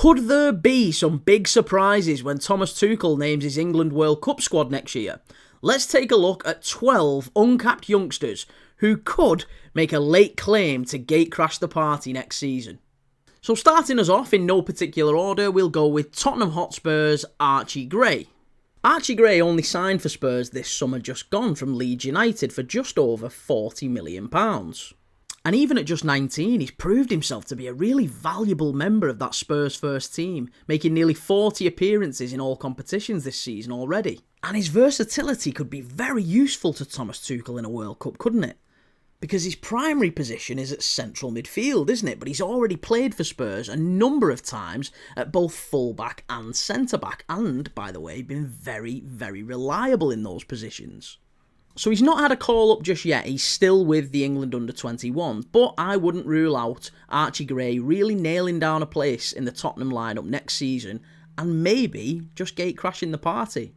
Could there be some big surprises when Thomas Tuchel names his England World Cup squad next year? Let's take a look at 12 uncapped youngsters who could make a late claim to gatecrash the party next season. So starting us off in no particular order, we'll go with Tottenham Hotspur's Archie Gray. Archie Gray only signed for Spurs this summer just gone from Leeds United for just over £40 million. And even at just 19, he's proved himself to be a really valuable member of that Spurs first team, making nearly 40 appearances in all competitions this season already. And his versatility could be very useful to Thomas Tuchel in a World Cup, couldn't it? Because his primary position is at central midfield, isn't it? But he's already played for Spurs a number of times at both fullback and centre-back, and, by the way, been very, very reliable in those positions. So he's not had a call-up just yet, he's still with the England under-21s, but I wouldn't rule out Archie Gray really nailing down a place in the Tottenham lineup next season, and maybe just gate-crashing the party.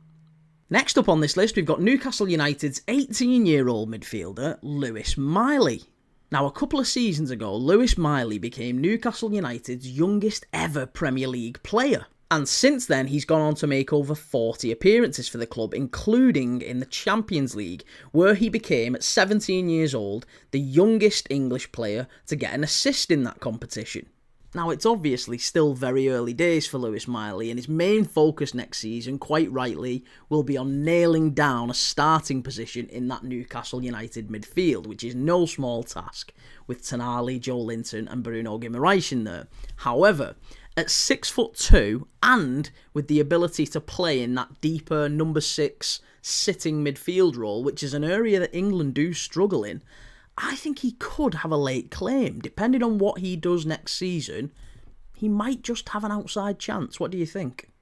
Next up on this list, we've got Newcastle United's 18-year-old midfielder, Lewis Miley. Now, a couple of seasons ago, Lewis Miley became Newcastle United's youngest ever Premier League player. And since then, he's gone on to make over 40 appearances for the club, including in the Champions League, where he became, at 17 years old, the youngest English player to get an assist in that competition. Now, it's obviously still very early days for Lewis Miley, and his main focus next season, quite rightly, will be on nailing down a starting position in that Newcastle United midfield, which is no small task, with Tonali, Joe Linton and Bruno Guimaraes in there. However, at 6'2", and with the ability to play in that deeper number 6 sitting midfield role, which is an area that England do struggle in, I think he could have a late claim. Depending on what he does next season, he might just have an outside chance. What do you think?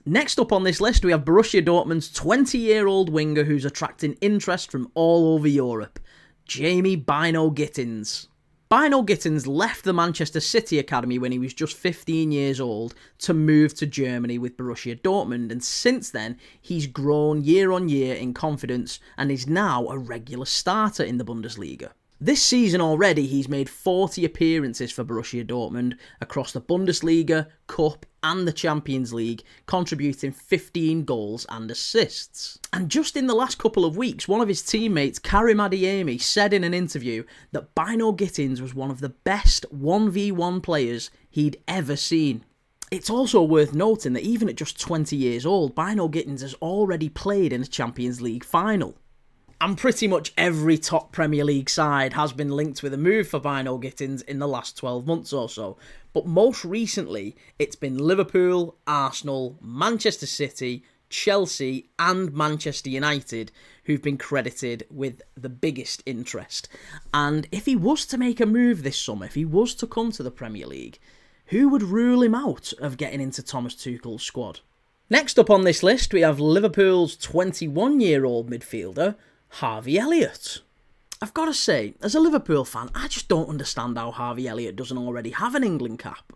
Next up on this list, we have Borussia Dortmund's 20-year-old winger who's attracting interest from all over Europe, Jamie Bino Gittins. Bino Gittins left the Manchester City Academy when he was just 15 years old to move to Germany with Borussia Dortmund, and since then he's grown year on year in confidence and is now a regular starter in the Bundesliga. This season already he's made 40 appearances for Borussia Dortmund across the Bundesliga, Cup and the Champions League, contributing 15 goals and assists. And just in the last couple of weeks, one of his teammates, Karim Adeyemi, said in an interview that Bino Gittins was one of the best 1v1 players he'd ever seen. It's also worth noting that even at just 20 years old, Bino Gittins has already played in a Champions League final. And pretty much every top Premier League side has been linked with a move for Bino Gittins in the last 12 months or so. But most recently, it's been Liverpool, Arsenal, Manchester City, Chelsea and Manchester United who've been credited with the biggest interest. And if he was to make a move this summer, if he was to come to the Premier League, who would rule him out of getting into Thomas Tuchel's squad? Next up on this list, we have Liverpool's 21-year-old midfielder, Harvey Elliott. I've got to say, as a Liverpool fan, I just don't understand how Harvey Elliott doesn't already have an England cap.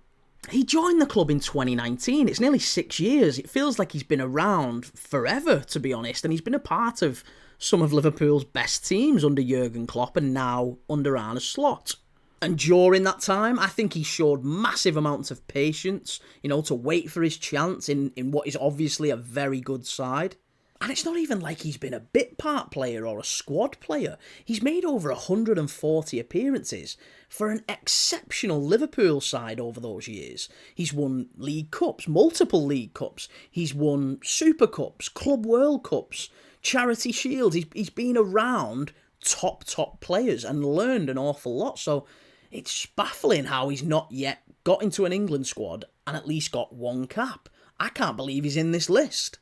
He joined the club in 2019, it's nearly 6 years, it feels like he's been around forever to be honest, and he's been a part of some of Liverpool's best teams under Jurgen Klopp and now under Arne Slot. And during that time, I think he showed massive amounts of patience, to wait for his chance in what is obviously a very good side. And it's not even like he's been a bit part player or a squad player. He's made over 140 appearances for an exceptional Liverpool side over those years. He's won League Cups, multiple League Cups. He's won Super Cups, Club World Cups, Charity Shields. He's been around top players and learned an awful lot. So it's baffling how he's not yet got into an England squad and at least got one cap. I can't believe he's in this list.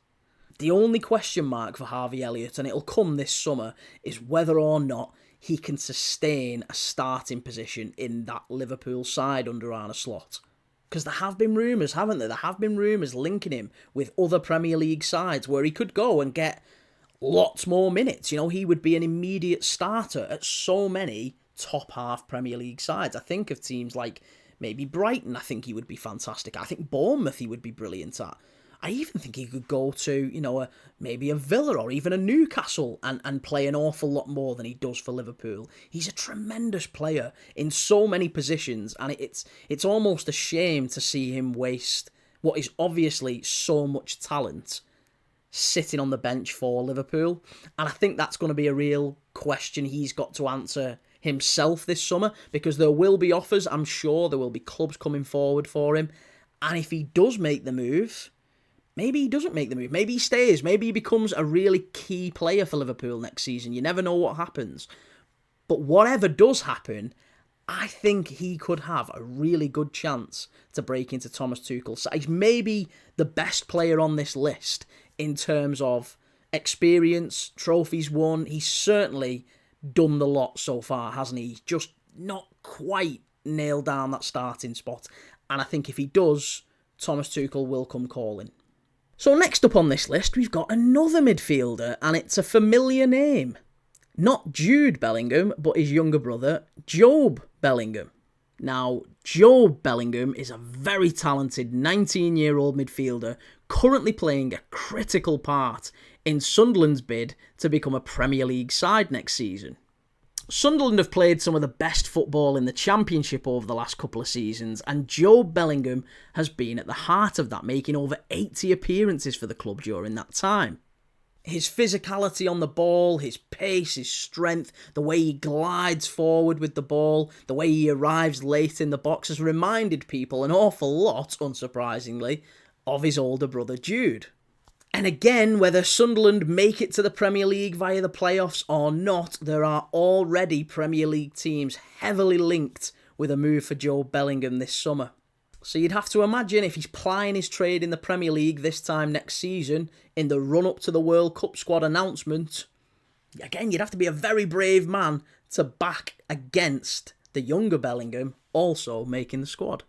The only question mark for Harvey Elliott, and it'll come this summer, is whether or not he can sustain a starting position in that Liverpool side under Arne Slot. Because there have been rumours, haven't there? There have been rumours linking him with other Premier League sides where he could go and get lots more minutes. He would be an immediate starter at so many top half Premier League sides. I think of teams like maybe Brighton, I think he would be fantastic. I think Bournemouth he would be brilliant at. I even think he could go to, maybe a Villa or even a Newcastle and play an awful lot more than he does for Liverpool. He's a tremendous player in so many positions, and it's almost a shame to see him waste what is obviously so much talent sitting on the bench for Liverpool. And I think that's going to be a real question he's got to answer himself this summer, because there will be offers, I'm sure there will be clubs coming forward for him. And if he does make the move, maybe he doesn't make the move. Maybe he stays. Maybe he becomes a really key player for Liverpool next season. You never know what happens. But whatever does happen, I think he could have a really good chance to break into Thomas Tuchel's side. He's maybe the best player on this list in terms of experience, trophies won. He's certainly done the lot so far, hasn't he? He's just not quite nailed down that starting spot. And I think if he does, Thomas Tuchel will come calling. So next up on this list, we've got another midfielder, and it's a familiar name. Not Jude Bellingham, but his younger brother, Jobe Bellingham. Now, Jobe Bellingham is a very talented 19-year-old midfielder currently playing a critical part in Sunderland's bid to become a Premier League side next season. Sunderland have played some of the best football in the Championship over the last couple of seasons, and Jobe Bellingham has been at the heart of that, making over 80 appearances for the club during that time. His physicality on the ball, his pace, his strength, the way he glides forward with the ball, the way he arrives late in the box has reminded people an awful lot, unsurprisingly, of his older brother Jude. And again, whether Sunderland make it to the Premier League via the playoffs or not, there are already Premier League teams heavily linked with a move for Jobe Bellingham this summer. So you'd have to imagine if he's plying his trade in the Premier League this time next season, in the run-up to the World Cup squad announcement, again, you'd have to be a very brave man to back against the younger Bellingham also making the squad.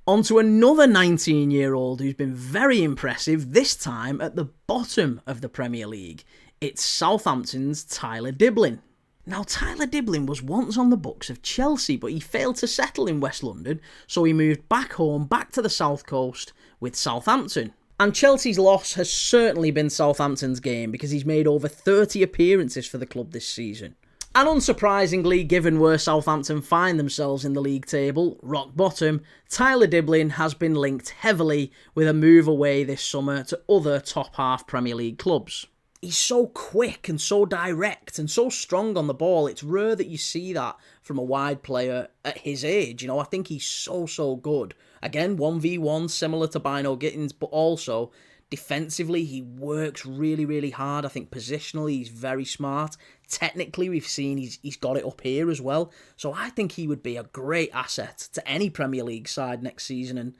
On to another 19-year-old who's been very impressive, this time at the bottom of the Premier League. It's Southampton's Tyler Diblin. Now, Tyler Diblin was once on the books of Chelsea, but he failed to settle in West London, so he moved back home, back to the South Coast with Southampton. And Chelsea's loss has certainly been Southampton's gain, because he's made over 30 appearances for the club this season. And unsurprisingly, given where Southampton find themselves in the league table, rock bottom, Tyler Diblin has been linked heavily with a move away this summer to other top-half Premier League clubs. He's so quick and so direct and so strong on the ball. It's rare that you see that from a wide player at his age. I think he's so good. Again, 1v1, similar to Bino Gittins, but also defensively, he works really hard. I think positionally, he's very smart. Technically, we've seen he's got it up here as well. So I think he would be a great asset to any Premier League side next season. And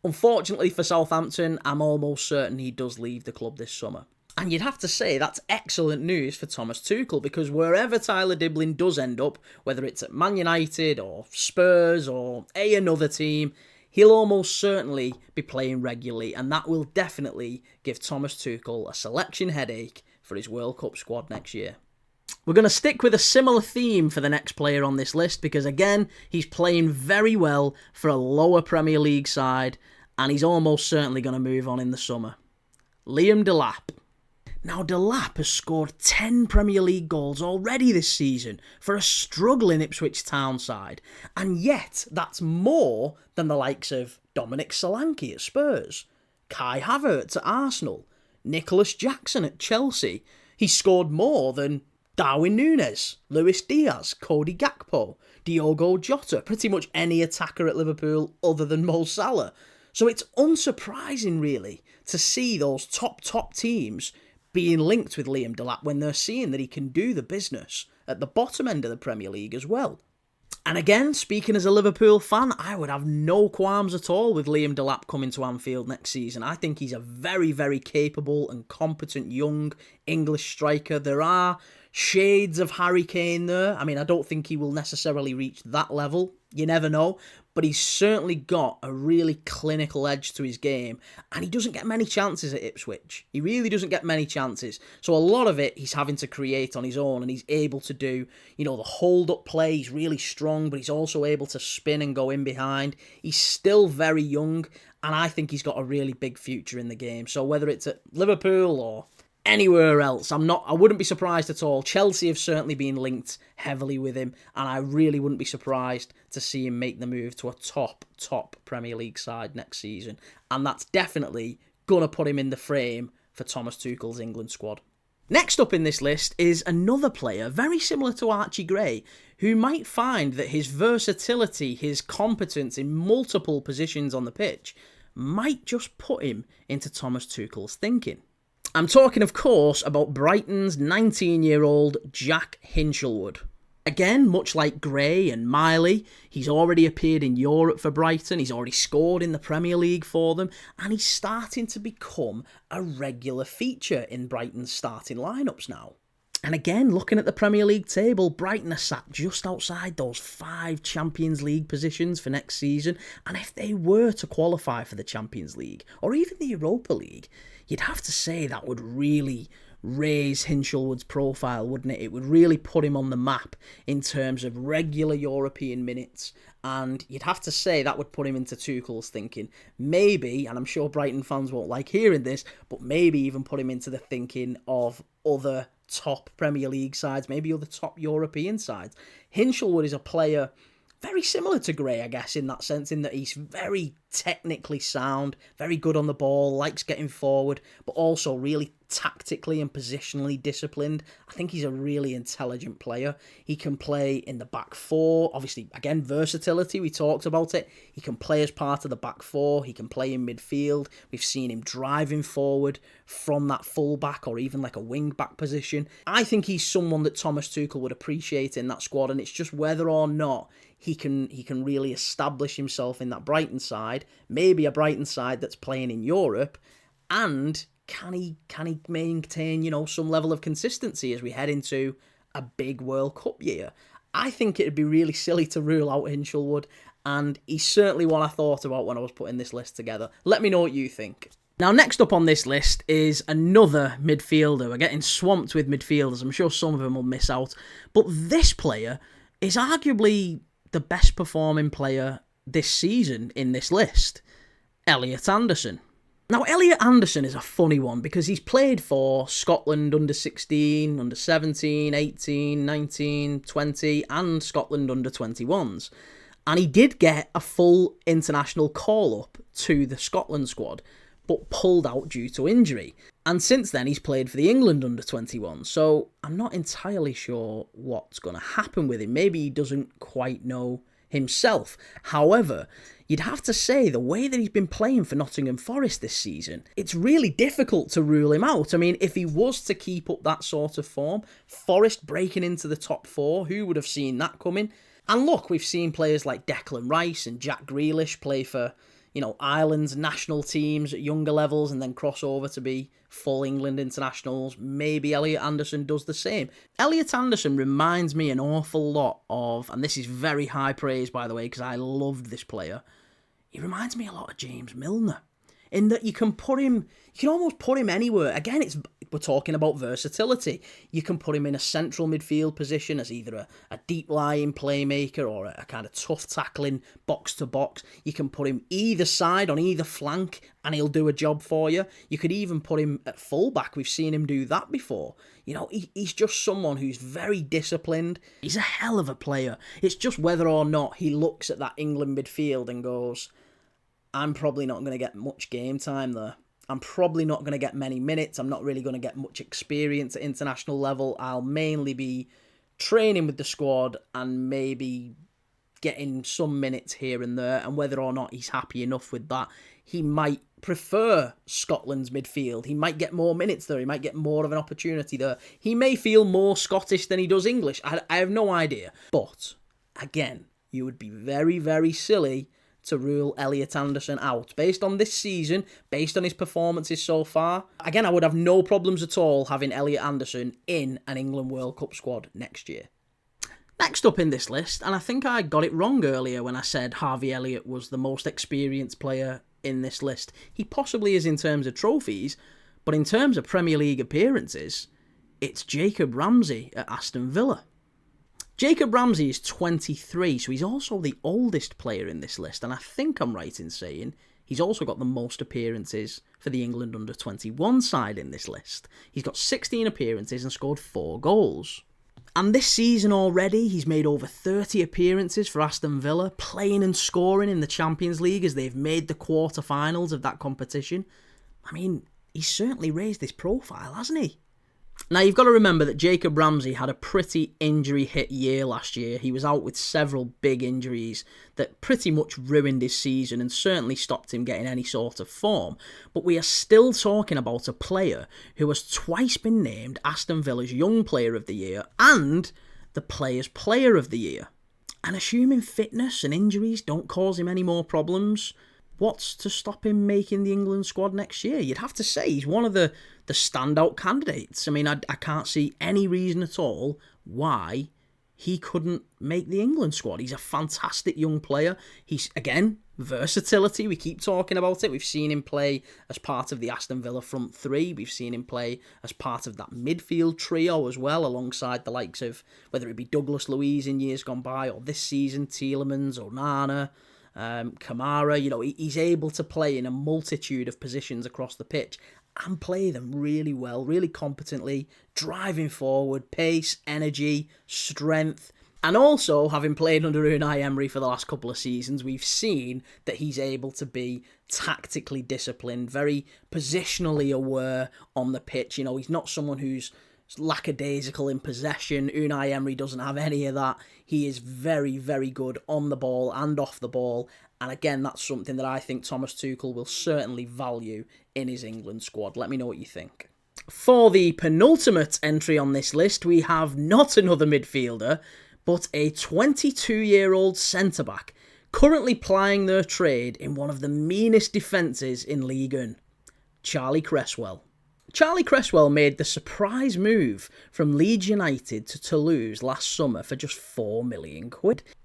unfortunately for Southampton, I'm almost certain he does leave the club this summer. And you'd have to say that's excellent news for Thomas Tuchel, because wherever Tyler Diblin does end up, whether it's at Man United or Spurs or another team, he'll almost certainly be playing regularly, and that will definitely give Thomas Tuchel a selection headache for his World Cup squad next year. We're going to stick with a similar theme for the next player on this list, because again, he's playing very well for a lower Premier League side, and he's almost certainly going to move on in the summer. Liam Delap. Now, Delap has scored 10 Premier League goals already this season for a struggling Ipswich Town side, and yet that's more than the likes of Dominic Solanke at Spurs, Kai Havertz at Arsenal, Nicholas Jackson at Chelsea. He's scored more than Darwin Núñez, Luis Diaz, Cody Gakpo, Diogo Jota, pretty much any attacker at Liverpool other than Mo Salah. So it's unsurprising, really, to see those top teams being linked with Liam Delap when they're seeing that he can do the business at the bottom end of the Premier League as well. And again, speaking as a Liverpool fan, I would have no qualms at all with Liam Delap coming to Anfield next season. I think he's a very capable and competent young English striker. There are shades of Harry Kane there. I mean, I don't think he will necessarily reach that level. You never know. But he's certainly got a really clinical edge to his game, and he doesn't get many chances at Ipswich. He really doesn't get many chances. So a lot of it he's having to create on his own, and he's able to do, the hold-up play. He's really strong, but he's also able to spin and go in behind. He's still very young, and I think he's got a really big future in the game. So whether it's at Liverpool or anywhere else, I wouldn't be surprised at all. Chelsea have certainly been linked heavily with him, and I really wouldn't be surprised to see him make the move to a top Premier League side next season. And that's definitely going to put him in the frame for Thomas Tuchel's England squad. Next up in this list is another player very similar to Archie Gray, who might find that his versatility, his competence in multiple positions on the pitch, might just put him into Thomas Tuchel's thinking. I'm talking, of course, about Brighton's 19-year-old Jack Hinchelwood. Again, much like Gray and Miley, he's already appeared in Europe for Brighton, he's already scored in the Premier League for them, and he's starting to become a regular feature in Brighton's starting lineups now. And again, looking at the Premier League table, Brighton are sat just outside those 5 Champions League positions for next season, and if they were to qualify for the Champions League, or even the Europa League, you'd have to say that would really raise Hinchelwood's profile, wouldn't it? It would really put him on the map in terms of regular European minutes, and you'd have to say that would put him into Tuchel's thinking. Maybe, and I'm sure Brighton fans won't like hearing this, but maybe even put him into the thinking of other top Premier League sides, maybe other top European sides. Hinchelwood is a player very similar to Gray, I guess, in that sense, in that he's very technically sound, very good on the ball, likes getting forward, but also really tactically and positionally disciplined. I think he's a really intelligent player. He can play in the back four. Obviously, again, versatility, we talked about it. He can play as part of the back four. He can play in midfield. We've seen him driving forward from that full-back or even like a wing-back position. I think he's someone that Thomas Tuchel would appreciate in that squad, and it's just whether or not he can really establish himself in that Brighton side, maybe a Brighton side that's playing in Europe, and can he maintain, some level of consistency as we head into a big World Cup year? I think it'd be really silly to rule out Hinchelwood, and he's certainly one I thought about when I was putting this list together. Let me know what you think. Now, next up on this list is another midfielder. We're getting swamped with midfielders. I'm sure some of them will miss out, but this player is arguably the best performing player this season in this list, Elliot Anderson. Now, Elliot Anderson is a funny one because he's played for Scotland under 16, under 17, 18, 19, 20, and Scotland under 21s. And he did get a full international call-up to the Scotland squad, but pulled out due to injury. And since then, he's played for the England under 21. So I'm not entirely sure what's going to happen with him. Maybe he doesn't quite know himself. However, you'd have to say the way that he's been playing for Nottingham Forest this season, it's really difficult to rule him out. I mean, if he was to keep up that sort of form, Forest breaking into the top 4, who would have seen that coming? And look, we've seen players like Declan Rice and Jack Grealish play for, Ireland's national teams at younger levels and then cross over to be full England internationals. Maybe Elliot Anderson does the same. Elliot Anderson reminds me an awful lot of, and this is very high praise, by the way, because I loved this player. He reminds me a lot of James Milner, in that you can almost put him anywhere. Again, we're talking about versatility. You can put him in a central midfield position as either a deep-lying playmaker or a kind of tough-tackling box-to-box. You can put him either side, on either flank, and he'll do a job for you. You could even put him at full-back. We've seen him do that before. He's just someone who's very disciplined. He's a hell of a player. It's just whether or not he looks at that England midfield and goes, I'm probably not going to get much game time there. I'm probably not going to get many minutes. I'm not really going to get much experience at international level. I'll mainly be training with the squad and maybe getting some minutes here and there. And whether or not he's happy enough with that, he might prefer Scotland's midfield. He might get more minutes there. He might get more of an opportunity there. He may feel more Scottish than he does English. I have no idea. But, again, you would be very, very silly to rule Elliot Anderson out. Based on this season, based on his performances so far, again, I would have no problems at all having Elliot Anderson in an England World Cup squad next year. Next up in this list, and I think I got it wrong earlier when I said Harvey Elliott was the most experienced player in this list. He possibly is in terms of trophies, but in terms of Premier League appearances, it's Jacob Ramsey at Aston Villa. Jacob Ramsey is 23, so he's also the oldest player in this list, and I think I'm right in saying he's also got the most appearances for the England under-21 side in this list. He's got 16 appearances and scored 4 goals. And this season already, he's made over 30 appearances for Aston Villa, playing and scoring in the Champions League as they've made the quarter-finals of that competition. I mean, he's certainly raised his profile, hasn't he? Now, you've got to remember that Jacob Ramsey had a pretty injury-hit year last year. He was out with several big injuries that pretty much ruined his season and certainly stopped him getting any sort of form. But we are still talking about a player who has twice been named Aston Villa's Young Player of the Year and the Players' Player of the Year. And assuming fitness and injuries don't cause him any more problems, what's to stop him making the England squad next year? You'd have to say he's one of the standout candidates. I mean, I can't see any reason at all why he couldn't make the England squad. He's a fantastic young player. He's, again, versatility. We keep talking about it. We've seen him play as part of the Aston Villa front three. We've seen him play as part of that midfield trio as well, alongside the likes of, whether it be Douglas Luiz in years gone by, or this season, Tielemans, Onana, Kamara. You know, he's able to play in a multitude of positions across the pitch and play them really well, really competently, driving forward, pace, energy, strength. And also, having played under Unai Emery for the last couple of seasons, we've seen that he's able to be tactically disciplined, very positionally aware on the pitch. You know, he's not someone who's lackadaisical in possession. Unai Emery doesn't have any of that. He is very, very good on the ball and off the ball. And again, that's something that I think Thomas Tuchel will certainly value in his England squad. Let me know what you think. For the penultimate entry on this list, we have not another midfielder, but a 22-year-old centre-back, currently plying their trade in one of the meanest defences in Ligue 1, Charlie Cresswell. Charlie Cresswell made the surprise move from Leeds United to Toulouse last summer for just £4 million.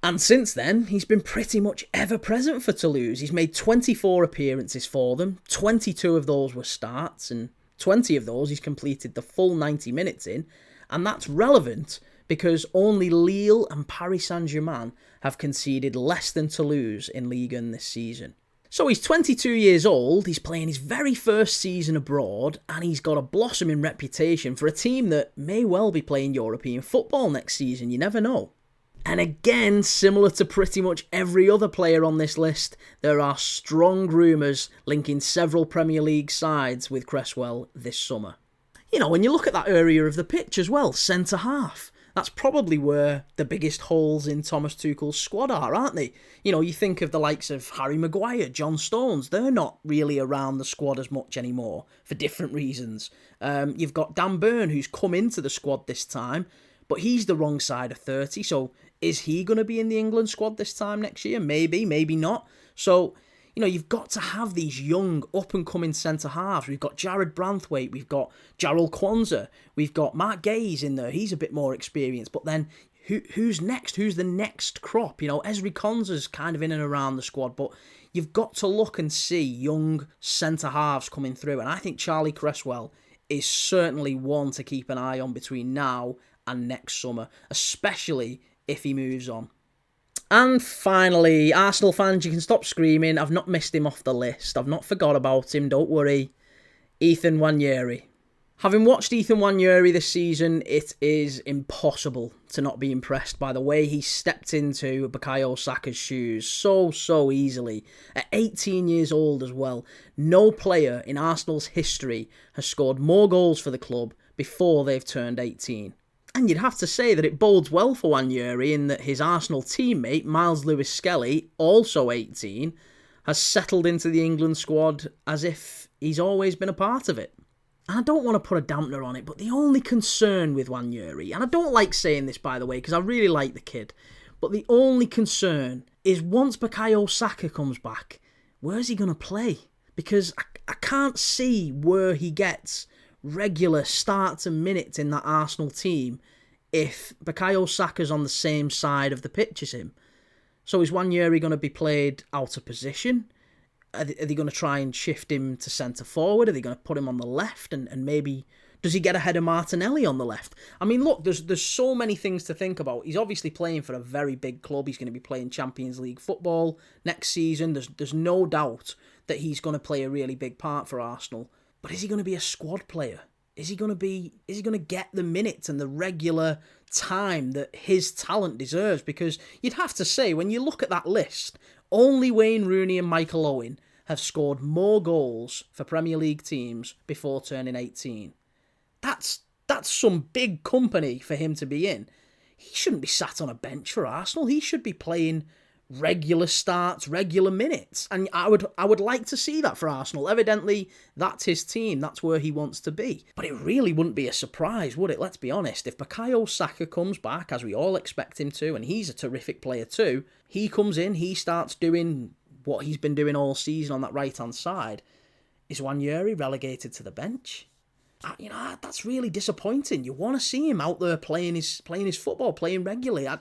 And since then, he's been pretty much ever-present for Toulouse. He's made 24 appearances for them, 22 of those were starts, and 20 of those he's completed the full 90 minutes in. And that's relevant because only Lille and Paris Saint-Germain have conceded less than Toulouse in Ligue 1 this season. So he's 22 years old, he's playing his very first season abroad, and he's got a blossoming reputation for a team that may well be playing European football next season, you never know. And again, similar to pretty much every other player on this list, there are strong rumours linking several Premier League sides with Cresswell this summer. You know, when you look at that area of the pitch as well, centre-half, that's probably where the biggest holes in Thomas Tuchel's squad are, aren't they? You know, you think of the likes of Harry Maguire, John Stones, they're not really around the squad as much anymore for different reasons. You've got Dan Burn, who's come into the squad this time, but he's the wrong side of 30, so is he going to be in the England squad this time next year? Maybe, maybe not. So, you know, you've got to have these young, up-and-coming centre-halves. We've got Jared Branthwaite, we've got Jarrell Kwanzaa, we've got Mark Gaze in there. He's a bit more experienced. But then, who's next? Who's the next crop? You know, Ezri Konsa's kind of in and around the squad, but you've got to look and see young centre-halves coming through. And I think Charlie Cresswell is certainly one to keep an eye on between now and next summer, especially if he moves on. And finally, Arsenal fans, you can stop screaming. I've not missed him off the list. I've not forgot about him, don't worry. Ethan Nwaneri. Having watched Ethan Nwaneri this season, it is impossible to not be impressed by the way he stepped into Bukayo Saka's shoes so easily. At 18 years old as well, no player in Arsenal's history has scored more goals for the club before they've turned 18. And you'd have to say that it bodes well for Nwaneri in that his Arsenal teammate, Miles Lewis-Skelly, also 18, has settled into the England squad as if he's always been a part of it. And I don't want to put a dampener on it, but the only concern with Nwaneri, and I don't like saying this, by the way, because I really like the kid, but the only concern is once Bukayo Saka comes back, where's he going to play? Because I can't see where he gets regular starts and minutes in that Arsenal team if Bukayo Saka's on the same side of the pitch as him. So is Nwaneri going to be played out of position? Are they going to try and shift him to centre forward? Are they going to put him on the left and maybe does he get ahead of Martinelli on the left? I mean, look, there's so many things to think about. He's obviously playing for a very big club. He's going to be playing Champions League football next season. There's no doubt that he's going to play a really big part for Arsenal. But is he going to be a squad player? Is he going to get the minutes and the regular time that his talent deserves? Because you'd have to say, when you look at that list, only Wayne Rooney and Michael Owen have scored more goals for Premier League teams before turning 18. That's some big company for him to be in. He shouldn't be sat on a bench for Arsenal. He should be playing regular starts, regular minutes. And I would like to see that for Arsenal. Evidently, that's his team. That's where he wants to be. But it really wouldn't be a surprise, would it? Let's be honest. If Bukayo Saka comes back, as we all expect him to, and he's a terrific player too, he comes in, he starts doing what he's been doing all season on that right-hand side. Is Nwaneri relegated to the bench? That's really disappointing. You want to see him out there playing his football, playing regularly. I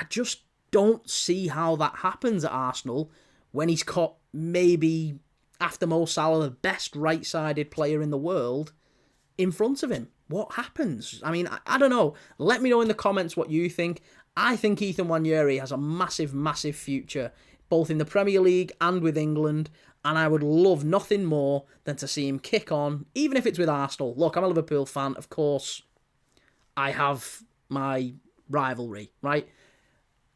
just don't see how that happens at Arsenal when he's caught maybe, after Mo Salah, the best right-sided player in the world, in front of him. What happens? I mean, I don't know. Let me know in the comments what you think. I think Ethan Nwaneri has a massive, massive future, both in the Premier League and with England, and I would love nothing more than to see him kick on, even if it's with Arsenal. Look, I'm a Liverpool fan, of course. I have my rivalry, right?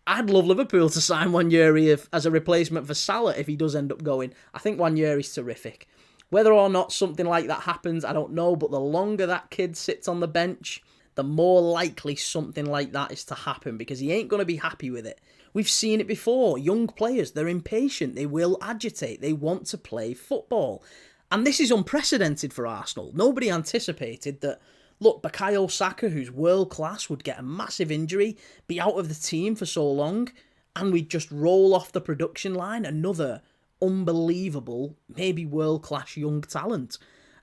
I'd love Liverpool to sign Nwaneri as a replacement for Salah if he does end up going. I think Nwaneri's terrific. Whether or not something like that happens, I don't know, but the longer that kid sits on the bench, the more likely something like that is to happen, because he ain't going to be happy with it. We've seen it before. Young players, they're impatient. They will agitate. They want to play football. And this is unprecedented for Arsenal. Nobody anticipated that, look, Bukayo Saka, who's world-class, would get a massive injury, be out of the team for so long, and we'd just roll off the production line another unbelievable, maybe world-class young talent.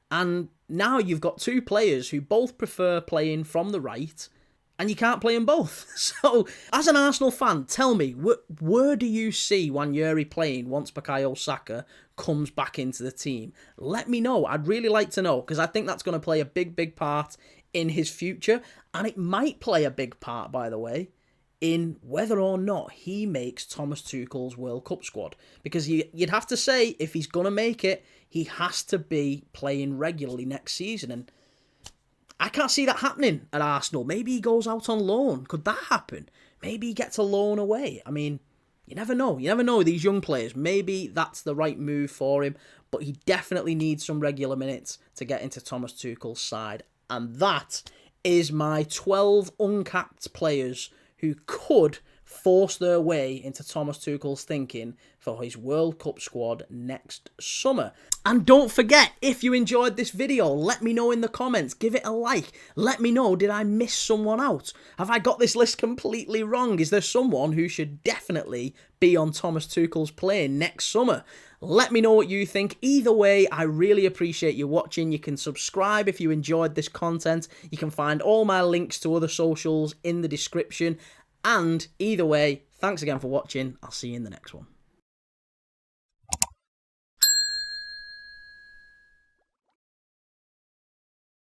And now you've got two players who both prefer playing from the right, and you can't play them both. So, as an Arsenal fan, tell me, where do you see Nwaneri playing once Bukayo Saka comes back into the team? Let me know. I'd really like to know, because I think that's going to play a big, big part in his future. And it might play a big part, by the way, in whether or not he makes Thomas Tuchel's World Cup squad. Because you'd have to say, if he's going to make it, he has to be playing regularly next season. And I can't see that happening at Arsenal. Maybe he goes out on loan. Could that happen? Maybe he gets a loan away. I mean, you never know. You never know these young players. Maybe that's the right move for him. But he definitely needs some regular minutes to get into Thomas Tuchel's side. And that is my 12 uncapped players who could force their way into Thomas Tuchel's thinking for his World Cup squad next summer. And don't forget, if you enjoyed this video, let me know in the comments. Give it a like. Let me know, did I miss someone out? Have I got this list completely wrong? Is there someone who should definitely be on Thomas Tuchel's plane next summer? Let me know what you think. Either way, I really appreciate you watching. You can subscribe if you enjoyed this content. You can find all my links to other socials in the description. And either way, thanks again for watching. I'll see you in the next one.